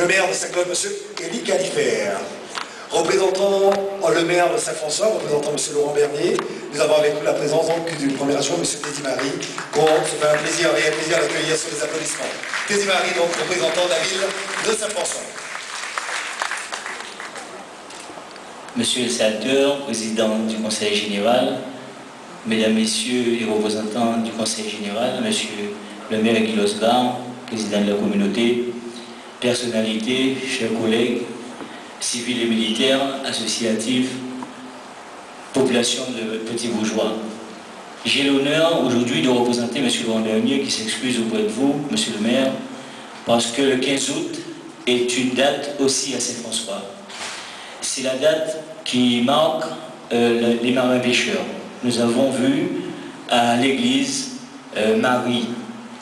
le maire de Saint-Claude, M. Élie Califère. Représentant le maire de Saint-François, représentant M. Laurent Bernier, nous avons avec nous la présence d'une première adjoint, M. Teddy-Marie, qu'on se fait un plaisir d'accueillir sur les applaudissements. Teddy-Marie, donc représentant de la ville de Saint-François. Monsieur le sénateur, président du Conseil général, mesdames, messieurs les représentants du Conseil général, monsieur le maire Guy Losgar, président de la communauté, personnalités, chers collègues, civils et militaires, associatifs, population de petits bourgeois. J'ai l'honneur aujourd'hui de représenter M. Laurent Bernier qui s'excuse auprès de vous, M. le maire, parce que le 15 août est une date aussi à Saint-François. C'est la date qui marque les marins pêcheurs. Nous avons vu à l'église Marie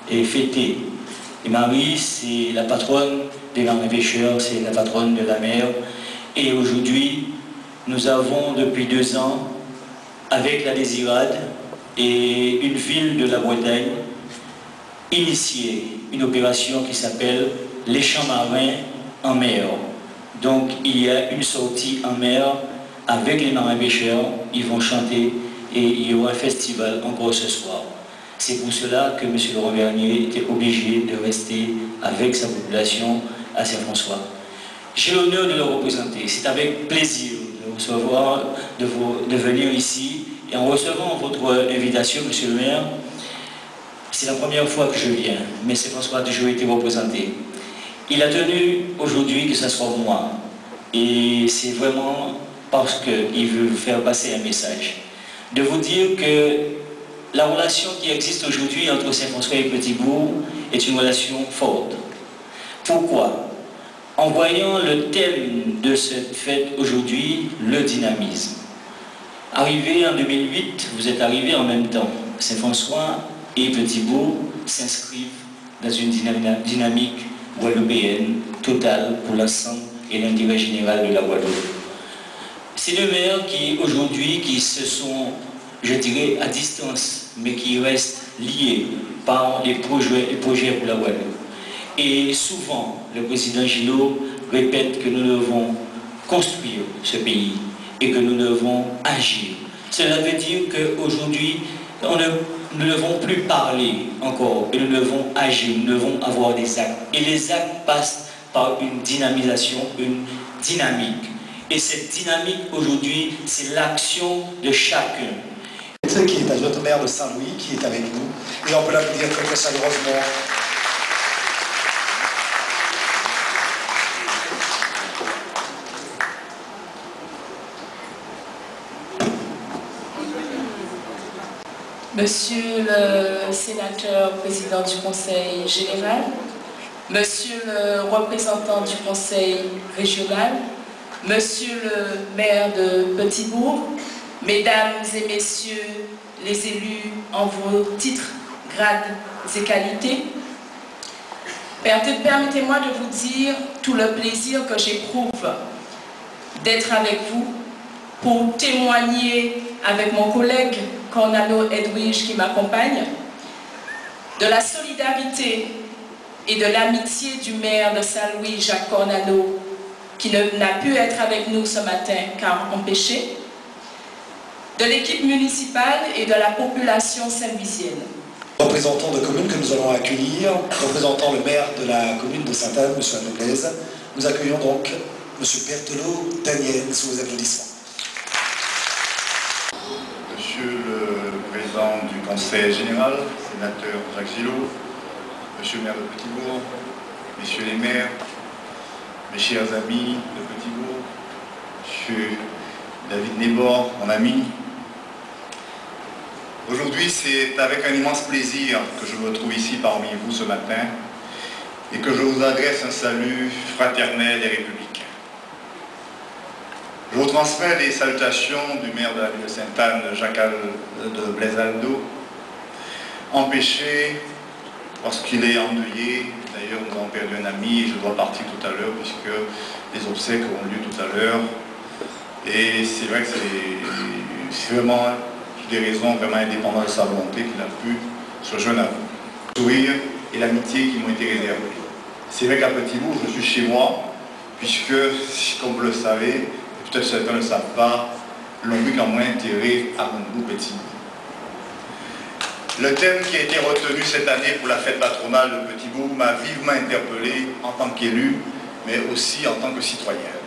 et fêter. Et Marie, c'est la patronne des marins pêcheurs, c'est la patronne de la mer. Et aujourd'hui, nous avons depuis 2 ans, avec la Désirade et une ville de la Bretagne, initié une opération qui s'appelle les champs marins en mer. Donc il y a une sortie en mer avec les marins pêcheurs, ils vont chanter et il y aura un festival encore ce soir. C'est pour cela que M. Laurent Bernier était obligé de rester avec sa population à Saint-François. J'ai l'honneur de le représenter. C'est avec plaisir de recevoir, de venir ici. Et en recevant votre invitation, M. le maire, c'est la première fois que je viens, mais Saint-François a toujours été représenté. Il a tenu aujourd'hui que ce soit moi. Et c'est vraiment parce qu'il veut vous faire passer un message. De vous dire que la relation qui existe aujourd'hui entre Saint-François et Petit-Bourg est une relation forte. Pourquoi? En voyant le thème de cette fête aujourd'hui, le dynamisme. Arrivé en 2008, vous êtes arrivés en même temps. Saint-François et Petit-Bourg s'inscrivent dans une dynamique guadeloupéenne totale pour l'ensemble et l'intérêt général de la Guadeloupe. C'est 2 maires qui aujourd'hui qui se sont, je dirais, à distance, mais qui restent liés par les projets pour la Guadeloupe. Et souvent, le président Gillot répète que nous devons construire ce pays et que nous devons agir. Cela veut dire qu'aujourd'hui, nous ne devons plus parler encore, et nous devons agir, nous devons avoir des actes. Et les actes passent par une dynamisation, une dynamique. Et cette dynamique aujourd'hui, c'est l'action de chacun. Qui est adjointe au maire de Saint-Louis, qui est avec nous, et on peut l'applaudir très chaleureusement. Monsieur le sénateur président du Conseil général, monsieur le représentant du Conseil régional, monsieur le maire de Petit-Bourg, mesdames et messieurs les élus en vos titres, grades et qualités, permettez-moi de vous dire tout le plaisir que j'éprouve d'être avec vous pour témoigner avec mon collègue Cornalo Edwige qui m'accompagne de la solidarité et de l'amitié du maire de Saint-Louis, Jacques Cornalo, qui n'a pu être avec nous ce matin car empêché, de l'équipe municipale et de la population saint-louisienne. Représentant de commune que nous allons accueillir, représentant le maire de la commune de Sainte-Anne, M. Anne-Blaise, nous accueillons donc M. Berthelot Daniel sous vos applaudissements. Monsieur le président du Conseil général, sénateur Jacques Gillot, monsieur le maire de Petit-Bourg, messieurs les maires, mes chers amis de Petit-Bourg, monsieur David Nébor, mon ami. Aujourd'hui, c'est avec un immense plaisir que je me trouve ici parmi vous ce matin et que je vous adresse un salut fraternel et républicain. Je vous transmets les salutations du maire de la ville de Sainte-Anne, Jacques de Blaisaldo, empêché parce qu'il est endeuillé. D'ailleurs, nous avons perdu un ami et je dois partir tout à l'heure puisque les obsèques auront lieu tout à l'heure. Et c'est vrai que c'est vraiment des raisons vraiment indépendantes de sa volonté qu'il a pu se joindre à vous. Le sourire et l'amitié qui m'ont été réservés. C'est vrai qu'à Petit-Bourg, je suis chez moi, puisque, comme vous le savez, peut-être certains ne le savent pas, Lombric a moins intérêt à mon Petit-Bourg. Le thème qui a été retenu cette année pour la fête patronale de Petit-Bourg m'a vivement interpellé en tant qu'élu, mais aussi en tant que citoyen.